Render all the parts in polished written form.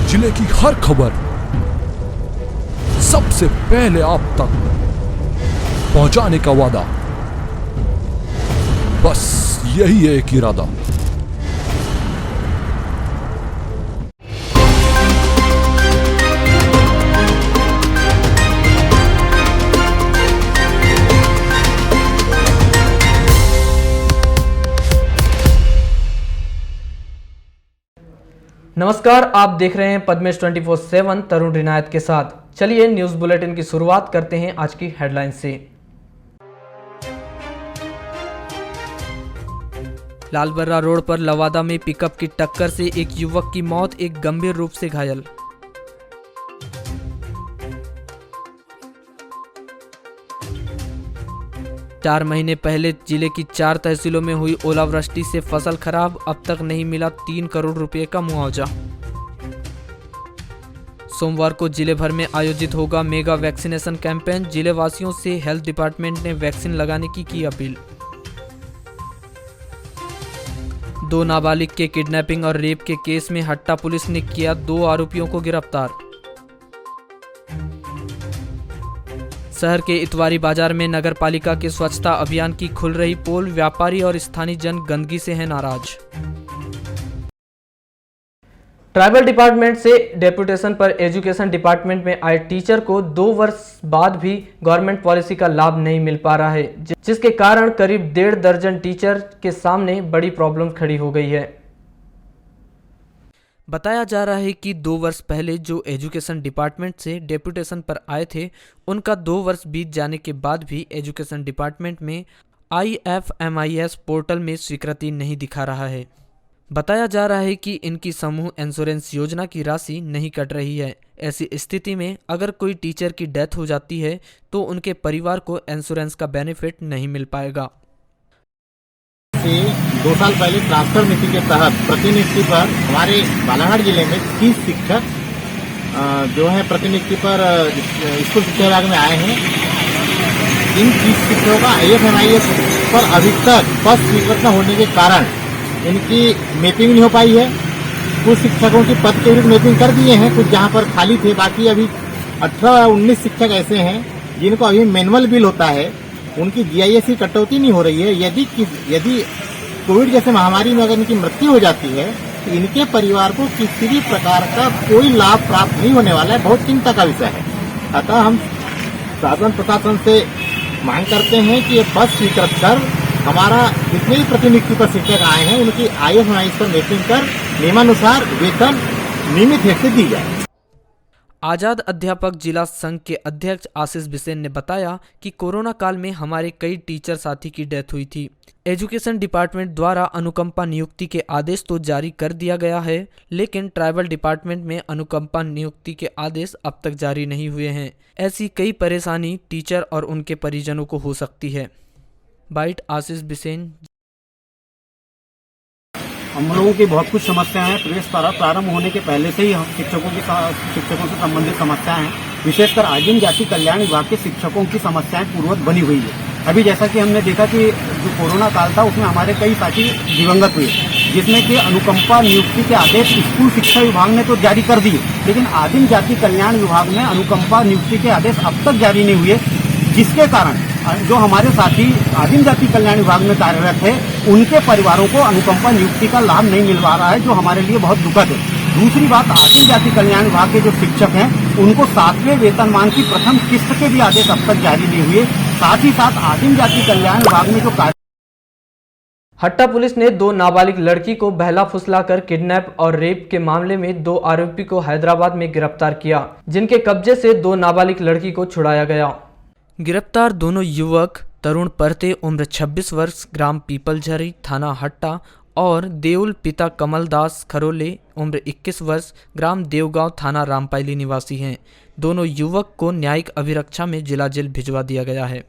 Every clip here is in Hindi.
जिले की हर खबर सबसे पहले आप तक पहुंचाने का वादा, बस यही है एक इरादा। नमस्कार, आप देख रहे हैं पद्मेश 24/7 तरुण रिनायत के साथ। चलिए न्यूज बुलेटिन की शुरुआत करते हैं आज की हेडलाइन से। लालबर्रा रोड पर लवादा में पिकअप की टक्कर से एक युवक की मौत, एक गंभीर रूप से घायल। चार महीने पहले जिले की 4 तहसीलों में हुई ओलावृष्टि से फसल खराब, अब तक नहीं मिला 3 करोड़ रुपए का मुआवजा। सोमवार को जिले भर में आयोजित होगा मेगा वैक्सीनेशन कैंपेन, जिले वासियों से हेल्थ डिपार्टमेंट ने वैक्सीन लगाने की अपील। 2 नाबालिग के किडनैपिंग और रेप के केस में हट्टा पुलिस ने किया 2 आरोपियों को गिरफ्तार। शहर के इतवारी बाजार में नगर पालिका के स्वच्छता अभियान की खुल रही पोल, व्यापारी और स्थानीय जन गंदगी से हैं नाराज। ट्राइबल डिपार्टमेंट से डेपुटेशन पर एजुकेशन डिपार्टमेंट में आए टीचर को 2 वर्ष बाद भी गवर्नमेंट पॉलिसी का लाभ नहीं मिल पा रहा है, जिसके कारण करीब 1.5 दर्जन टीचर के सामने बड़ी प्रॉब्लम खड़ी हो गई है। बताया जा रहा है कि 2 वर्ष पहले जो एजुकेशन डिपार्टमेंट से डेपुटेशन पर आए थे, उनका 2 वर्ष बीत जाने के बाद भी एजुकेशन डिपार्टमेंट में IFMIS पोर्टल में स्वीकृति नहीं दिखा रहा है। बताया जा रहा है कि इनकी समूह इंश्योरेंस योजना की राशि नहीं कट रही है। ऐसी स्थिति में अगर कोई टीचर की डेथ हो जाती है तो उनके परिवार को इंश्योरेंस का बेनिफिट नहीं मिल पाएगा। 2 साल पहले ट्रांसफर नीति के तहत प्रतिनियुक्ति पर हमारे बालाघाट जिले में 30 शिक्षक जो है प्रतिनियुक्ति पर स्कूल शिक्षा विभाग में आए हैं। इन 30 शिक्षकों का IFMIS पर अभी तक पद स्वीकृत न होने के कारण इनकी मैपिंग नहीं हो पाई है। कुछ शिक्षकों की पद के विरुद्ध मैपिंग कर दिए हैं, कुछ जहां पर खाली थे, बाकी अभी 18-19 शिक्षक ऐसे हैं जिनको अभी मैनुअल बिल होता है, उनकी GIS की कटौती नहीं हो रही है। यदि कोविड जैसे महामारी में अगर इनकी मृत्यु हो जाती है तो इनके परिवार को किसी भी प्रकार का कोई लाभ प्राप्त नहीं होने वाला है। बहुत चिंता का विषय है। अतः हम शासन प्रशासन से मांग करते हैं कि ये पद स्वीकृत कर हमारा जितने भी प्रतिनियुक्ति पर शिक्षक आए हैं उनकी IFMIS पर मैपिंग कर नियमानुसार वेतन नियमित रूप से दी जाए। आजाद अध्यापक जिला संघ के अध्यक्ष आशीष बिसेन ने बताया कि कोरोना काल में हमारे कई टीचर साथी की डेथ हुई थी। एजुकेशन डिपार्टमेंट द्वारा अनुकंपा नियुक्ति के आदेश तो जारी कर दिया गया है, लेकिन ट्राइबल डिपार्टमेंट में अनुकंपा नियुक्ति के आदेश अब तक जारी नहीं हुए हैं। ऐसी कई परेशानी टीचर और उनके परिजनों को हो सकती है। बाइट आशीष बिसेन। हम लोगों की बहुत कुछ समस्याएं हैं। प्रवेश प्रारंभ होने के पहले से ही हम शिक्षकों से संबंधित समस्याएं हैं। विशेषकर आदिम जाति कल्याण विभाग के शिक्षकों की समस्याएं पूर्ववत बनी हुई है। अभी जैसा कि हमने देखा कि जो कोरोना काल था उसमें हमारे कई साथी दिवंगत हुए, जिसमें कि अनुकंपा नियुक्ति के आदेश स्कूल शिक्षा विभाग ने तो जारी कर दिए, लेकिन आदिम जाति कल्याण विभाग में अनुकंपा नियुक्ति के आदेश अब तक जारी नहीं हुए, जिसके कारण जो हमारे साथी आदिम जाति कल्याण विभाग में कार्यरत है उनके परिवारों को अनुकंपा नियुक्ति का लाभ नहीं मिल पा रहा है, जो हमारे लिए बहुत दुखद है। दूसरी बात, आदिम जाति कल्याण विभाग के जो शिक्षक हैं उनको 7वें वेतनमान की प्रथम किस्त के भी आदेश अब तक जारी नहीं हुए। साथ ही साथ आदिम जाति कल्याण विभाग में जो हट्टा पुलिस ने 2 नाबालिग लड़की को बहला फुसलाकर किडनैप और रेप के मामले में 2 आरोपी को हैदराबाद में गिरफ्तार किया, जिनके कब्जे से 2 नाबालिग लड़की को छुड़ाया गया। गिरफ्तार दोनों युवक तरुण परते उम्र 26 वर्ष ग्राम पीपलझरी थाना हट्टा और देउल पिता कमलदास खरोले उम्र 21 वर्ष ग्राम देवगांव थाना रामपायली निवासी हैं। दोनों युवक को न्यायिक अभिरक्षा में जिला जेल भिजवा दिया गया है।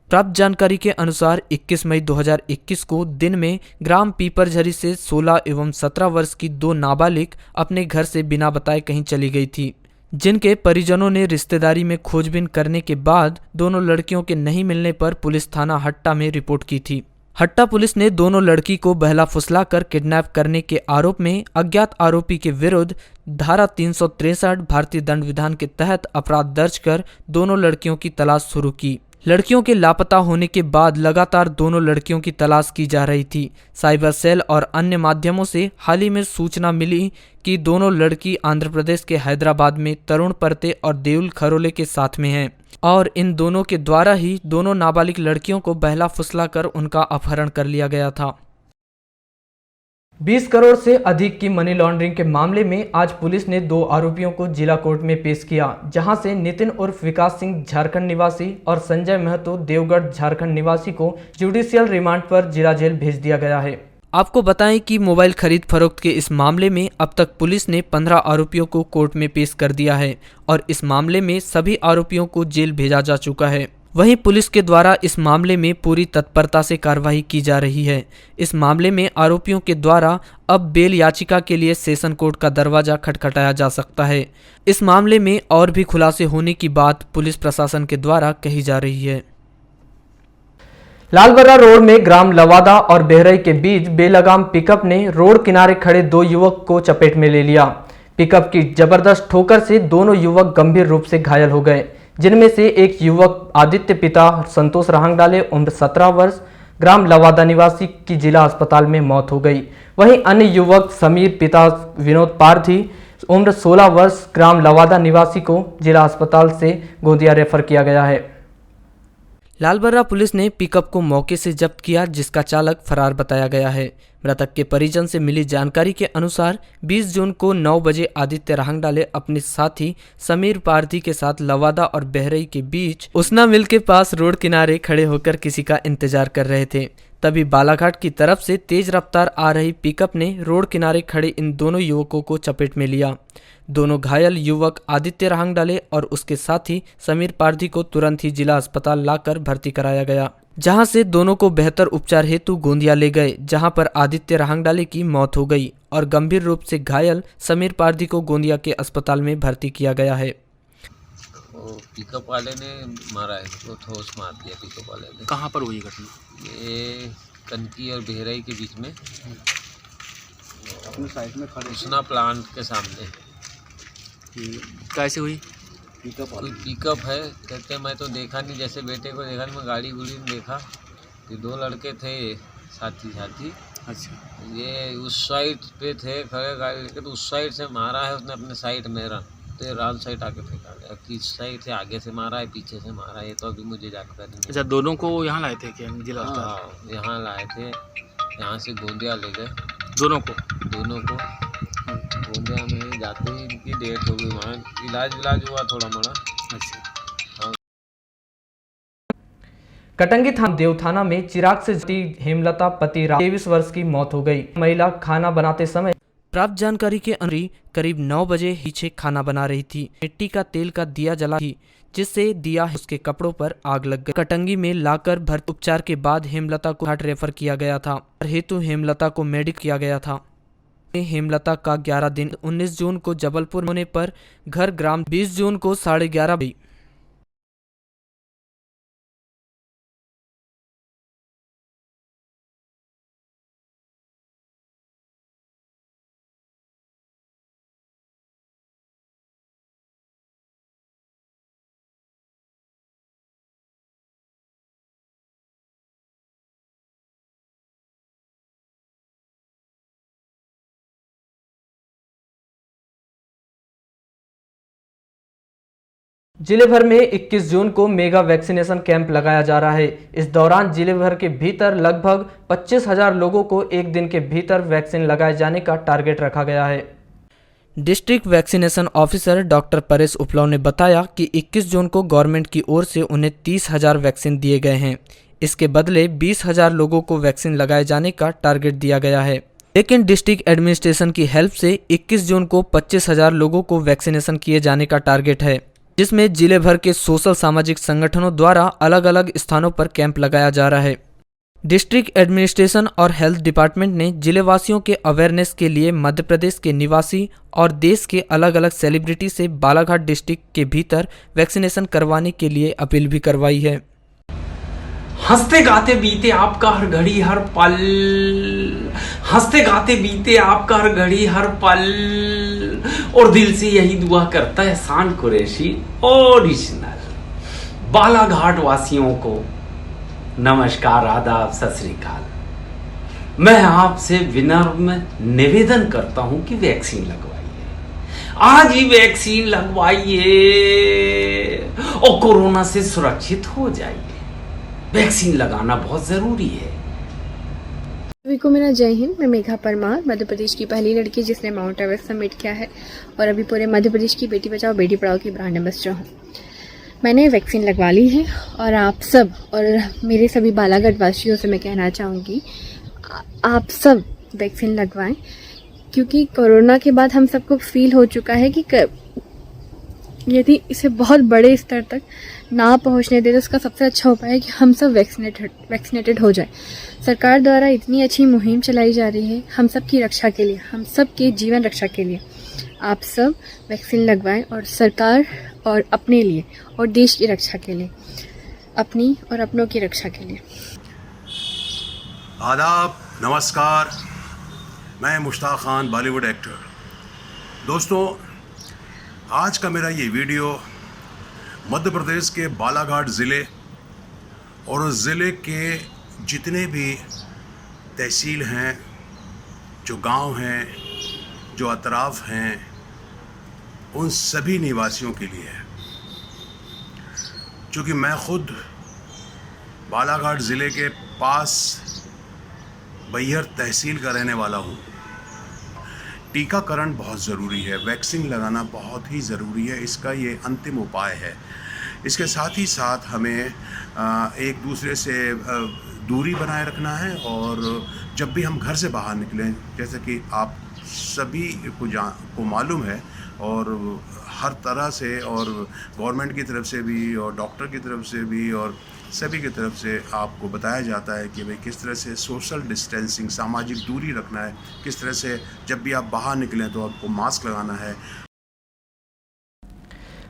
प्राप्त जानकारी के अनुसार 21 मई 2021 को दिन में ग्राम पीपलझरी से 16 एवं 17 वर्ष की 2 नाबालिग अपने घर से बिना बताए कहीं चली गई थी, जिनके परिजनों ने रिश्तेदारी में खोजबीन करने के बाद दोनों लड़कियों के नहीं मिलने पर पुलिस थाना हट्टा में रिपोर्ट की थी। हट्टा पुलिस ने दोनों लड़की को बहला फुसलाकर किडनैप करने के आरोप में अज्ञात आरोपी के विरुद्ध धारा 363 भारतीय दंड विधान के तहत अपराध दर्ज कर दोनों लड़कियों की तलाश शुरू की। लड़कियों के लापता होने के बाद लगातार दोनों लड़कियों की तलाश की जा रही थी। साइबर सेल और अन्य माध्यमों से हाल ही में सूचना मिली कि दोनों लड़की आंध्र प्रदेश के हैदराबाद में तरुण परते और देउल खरोले के साथ में हैं और इन दोनों के द्वारा ही दोनों नाबालिग लड़कियों को बहला फुसलाकर उनका अपहरण कर लिया गया था। 20 करोड़ से अधिक की मनी लॉन्ड्रिंग के मामले में आज पुलिस ने 2 आरोपियों को जिला कोर्ट में पेश किया, जहां से नितिन उर्फ विकास सिंह झारखंड निवासी और संजय महतो देवगढ़ झारखंड निवासी को जुडिशियल रिमांड पर जिला जेल भेज दिया गया है। आपको बताएं कि मोबाइल खरीद फरोख्त के इस मामले में अब तक पुलिस ने 15 आरोपियों को कोर्ट में पेश कर दिया है और इस मामले में सभी आरोपियों को जेल भेजा जा चुका है। वहीं पुलिस के द्वारा इस मामले में पूरी तत्परता से कार्रवाई की जा रही है। इस मामले में आरोपियों के द्वारा अब बेल याचिका के लिए सेशन कोर्ट का दरवाजा खटखटाया जा सकता है। इस मामले में और भी खुलासे होने की बात पुलिस प्रशासन के द्वारा कही जा रही है। लालबर्रा रोड में ग्राम लवादा और बेहरई के बीच बेलगाम पिकअप ने रोड किनारे खड़े 2 युवक को चपेट में ले लिया। पिकअप की जबरदस्त ठोकर से दोनों युवक गंभीर रूप से घायल हो गए, जिनमें से एक युवक आदित्य पिता संतोष राहंगडाले उम्र 17 वर्ष ग्राम लवादा निवासी की जिला अस्पताल में मौत हो गई। वहीं अन्य युवक समीर पिता विनोद पारधी उम्र 16 वर्ष ग्राम लवादा निवासी को जिला अस्पताल से गोंदिया रेफर किया गया है। लालबर्रा पुलिस ने पिकअप को मौके से जब्त किया, जिसका चालक फरार बताया गया है। मृतक के परिजन से मिली जानकारी के अनुसार 20 जून को 9 बजे आदित्य राहंगडाले अपने साथी समीर पारधी के साथ लवादा और बेहरई के बीच उसना मिल के पास रोड किनारे खड़े होकर किसी का इंतजार कर रहे थे। तभी बालाघाट की तरफ से तेज रफ्तार आ रही पिकअप ने रोड किनारे खड़े इन दोनों युवकों को चपेट में लिया। दोनों घायल युवक आदित्य राहंगडाले और उसके साथी समीर पारधी को तुरंत ही जिला अस्पताल लाकर भर्ती कराया गया, जहां से दोनों को बेहतर उपचार हेतु गोंदिया ले गए, जहां पर आदित्य राहंगडाले की मौत हो गई और गंभीर रूप से घायल समीर पारधी को गोंदिया के अस्पताल में भर्ती किया गया है। पिकअप वाले ने मारा है, तो ठोस मार दिया पिकअप वाले ने। कहाँ पर हुई घटना? ये कनकी और बेहरई के बीच में, अपने साइड में खड़े उसना प्लांट के सामने। कैसे हुई? कोई पिकअप है, कहते मैं तो देखा नहीं, जैसे बेटे को देखा नहीं, मैं गाड़ी गुड़ी में देखा कि 2 लड़के थे साथी। अच्छा, ये उस साइड पे थे खड़े गाड़ी लेके, तो उस साइड से मारा है उसने अपने साइड मेरा, तो राल साइड आके फेंका गया। किस साइड से, आगे से मारा है पीछे से मारा है, ये तो अभी मुझे जानकारी नहीं। अच्छा, दोनों को यहाँ लाए थे क्या जिला अस्पताल? हाँ, यहाँ लाए थे, यहाँ से गोंदिया ले गए दोनों को। गोंदिया में जाते ही इनकी डेथ हो गई, वहाँ इलाज हुआ थोड़ा मोड़ा। अच्छा, कटंगी देव थाना में चिराग से हेमलता पति 23 वर्ष की मौत हो गई। महिला खाना बनाते समय प्राप्त जानकारी के अनुसार करीब 9 बजे पीछे खाना बना रही थी। मिट्टी का तेल का दिया जला थी, जिससे दिया उसके कपड़ों पर आग लग गई। कटंगी में लाकर भर्ती उपचार के बाद हेमलता को घाट रेफर किया गया था हेतु हेमलता को मेडिकल किया गया था। हेमलता का 11 दिन 19 जून को जबलपुर होने पर घर ग्राम 20 जून को 11:30 बजे जिले भर में 21 जून को मेगा वैक्सीनेशन कैंप लगाया जा रहा है। इस दौरान जिले भर के भीतर लगभग 25,000 लोगों को एक दिन के भीतर वैक्सीन लगाए जाने का टारगेट रखा गया है। District vaccination officer doctor Paresh Uplav ने बताया कि 21 जून को गवर्नमेंट की ओर से उन्हें 30,000 वैक्सीन दिए गए हैं। इसके बदले 20,000 लोगों को वैक्सीन लगाए जाने का टारगेट दिया गया है, लेकिन डिस्ट्रिक्ट एडमिनिस्ट्रेशन की हेल्प से 21 जून को 25,000 लोगों को वैक्सीनेशन किए जाने का टारगेट है, जिसमें जिले भर के सोशल सामाजिक संगठनों द्वारा अलग अलग स्थानों पर कैंप लगाया जा रहा है। डिस्ट्रिक्ट एडमिनिस्ट्रेशन और हेल्थ डिपार्टमेंट ने जिलेवासियों के अवेयरनेस के लिए मध्य प्रदेश के निवासी और देश के अलग अलग सेलिब्रिटी से बालाघाट डिस्ट्रिक्ट के भीतर वैक्सीनेशन करवाने के लिए अपील भी करवाई है। हंसते गाते बीते आपका हर घड़ी हर पल, हंसते गाते बीते आपका हर घड़ी हर पल, और दिल से यही दुआ करता है शान कुरैशी ओरिजिनल। बालाघाट वासियों को नमस्कार, आदाब, सत श्री अकाल। मैं आपसे विनम्र निवेदन करता हूं कि वैक्सीन लगवाइए, आज ही वैक्सीन लगवाइए और कोरोना से सुरक्षित हो जाइए। वैक्सीन लगाना बहुत जरूरी है। सभी को मेरा जय हिंद। मैं मेघा परमार, मध्य प्रदेश की पहली लड़की जिसने माउंट एवरेस्ट समिट किया है और अभी पूरे मध्य प्रदेश की बेटी बचाओ बेटी पढ़ाओ की ब्रांड एम्बेसडर हूँ। मैंने वैक्सीन लगवा ली है और आप सब और मेरे सभी बालाघाट वासियों से मैं कहना चाहूँगी, आप सब वैक्सीन लगवाएं, क्योंकि कोरोना के बाद हम सबको फील हो चुका है कि यदि इसे बहुत बड़े स्तर तक ना पहुंचने दे तो उसका सबसे अच्छा उपाय है कि हम सब वैक्सीनेटेड हो जाए। सरकार द्वारा इतनी अच्छी मुहिम चलाई जा रही है हम सब की रक्षा के लिए, हम सब के जीवन रक्षा के लिए। आप सब वैक्सीन लगवाएं और सरकार और अपने लिए और देश की रक्षा के लिए, अपनी और अपनों की रक्षा के लिए। आदाब, नमस्कार। मैं मुश्ताक खान, बॉलीवुड एक्टर। दोस्तों, आज का मेरा ये वीडियो मध्य प्रदेश के बालाघाट ज़िले और उस ज़िले के जितने भी तहसील हैं, जो गांव हैं, जो अतराफ़ हैं, उन सभी निवासियों के लिए है। चूँकि मैं ख़ुद बालाघाट ज़िले के पास बैहर तहसील का रहने वाला हूँ। टीकाकरण बहुत ज़रूरी है, वैक्सीन लगाना बहुत ही ज़रूरी है, इसका ये अंतिम उपाय है। इसके साथ ही साथ हमें एक दूसरे से दूरी बनाए रखना है और जब भी हम घर से बाहर निकलें, जैसे कि आप सभी को मालूम है और हर तरह से और गवर्नमेंट की तरफ से भी और डॉक्टर की तरफ से भी और सभी की तरफ से आपको बताया जाता है कि भाई किस तरह से सोशल डिस्टेंसिंग, सामाजिक दूरी रखना है, किस तरह से जब भी आप बाहर निकलें तो आपको मास्क लगाना है।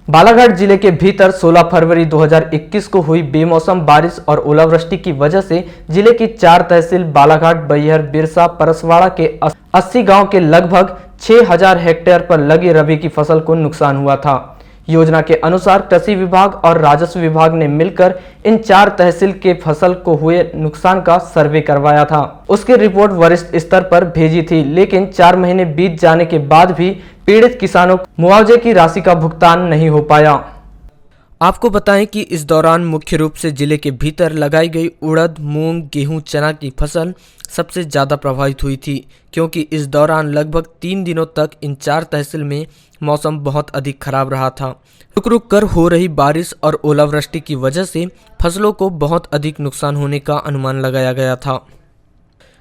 बालाघाट जिले के भीतर 16 फरवरी 2021 को हुई बेमौसम बारिश और ओलावृष्टि की वजह से जिले की 4 तहसील बालाघाट, बैहर, बिरसा, परसवाड़ा के 80 गांव के लगभग 6000 हेक्टेयर पर लगी रबी की फसल को नुकसान हुआ था। योजना के अनुसार कृषि विभाग और राजस्व विभाग ने मिलकर इन 4 तहसील के फसल को हुए नुकसान का सर्वे करवाया था। उसकी रिपोर्ट वरिष्ठ स्तर पर भेजी थी, लेकिन 4 महीने बीत जाने के बाद भी पीड़ित किसानों को मुआवजे की राशि का भुगतान नहीं हो पाया। आपको बताएं कि इस दौरान मुख्य रूप से जिले के भीतर लगाई गई उड़द, मूंग, गेहूं, चना की फसल सबसे ज़्यादा प्रभावित हुई थी, क्योंकि इस दौरान लगभग 3 दिनों तक इन 4 तहसील में मौसम बहुत अधिक खराब रहा था। रुक रुक कर हो रही बारिश और ओलावृष्टि की वजह से फसलों को बहुत अधिक नुकसान होने का अनुमान लगाया गया था।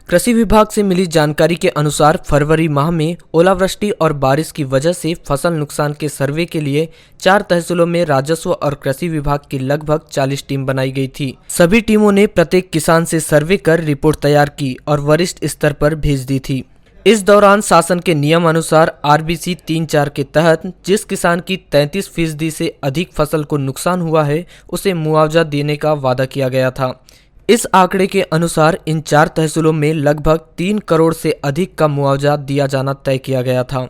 कृषि विभाग से मिली जानकारी के अनुसार फरवरी माह में ओलावृष्टि और बारिश की वजह से फसल नुकसान के सर्वे के लिए 4 तहसीलों में राजस्व और कृषि विभाग की लगभग 40 टीम बनाई गई थी। सभी टीमों ने प्रत्येक किसान से सर्वे कर रिपोर्ट तैयार की और वरिष्ठ स्तर पर भेज दी थी। इस दौरान शासन के नियम अनुसार RBC 3-4 के तहत जिस किसान की 33% से अधिक फसल को नुकसान हुआ है उसे मुआवजा देने का वादा किया गया था। इस आंकड़े के अनुसार इन 4 तहसीलों में लगभग 3 करोड़ से अधिक का मुआवजा दिया जाना तय किया गया था।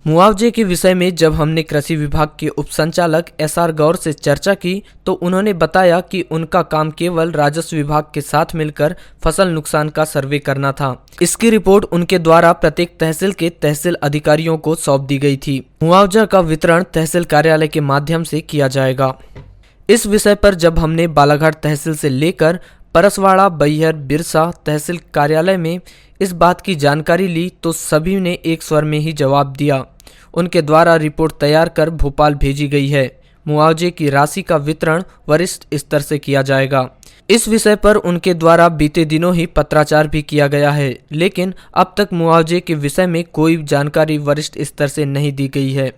मुआवजे के विषय में जब हमने कृषि विभाग के उप संचालक SR गौर से चर्चा की तो उन्होंने बताया कि उनका काम केवल राजस्व विभाग के साथ मिलकर फसल नुकसान का सर्वे करना था। इसकी रिपोर्ट उनके द्वारा प्रत्येक तहसील के तहसील अधिकारियों को सौंप दी गई थी। मुआवजा का वितरण तहसील कार्यालय के माध्यम से किया जाएगा। इस विषय पर जब हमने बालाघाट तहसील से लेकर परसवाड़ा, बैहर, बिरसा तहसील कार्यालय में इस बात की जानकारी ली तो सभी ने एक स्वर में ही जवाब दिया। उनके द्वारा रिपोर्ट तैयार कर भोपाल भेजी गई है। मुआवजे की राशि का वितरण वरिष्ठ स्तर से किया जाएगा। इस विषय पर उनके द्वारा बीते दिनों ही पत्राचार भी किया गया है, लेकिन अब तक मुआवजे के विषय में कोई जानकारी वरिष्ठ स्तर से नहीं दी गई है।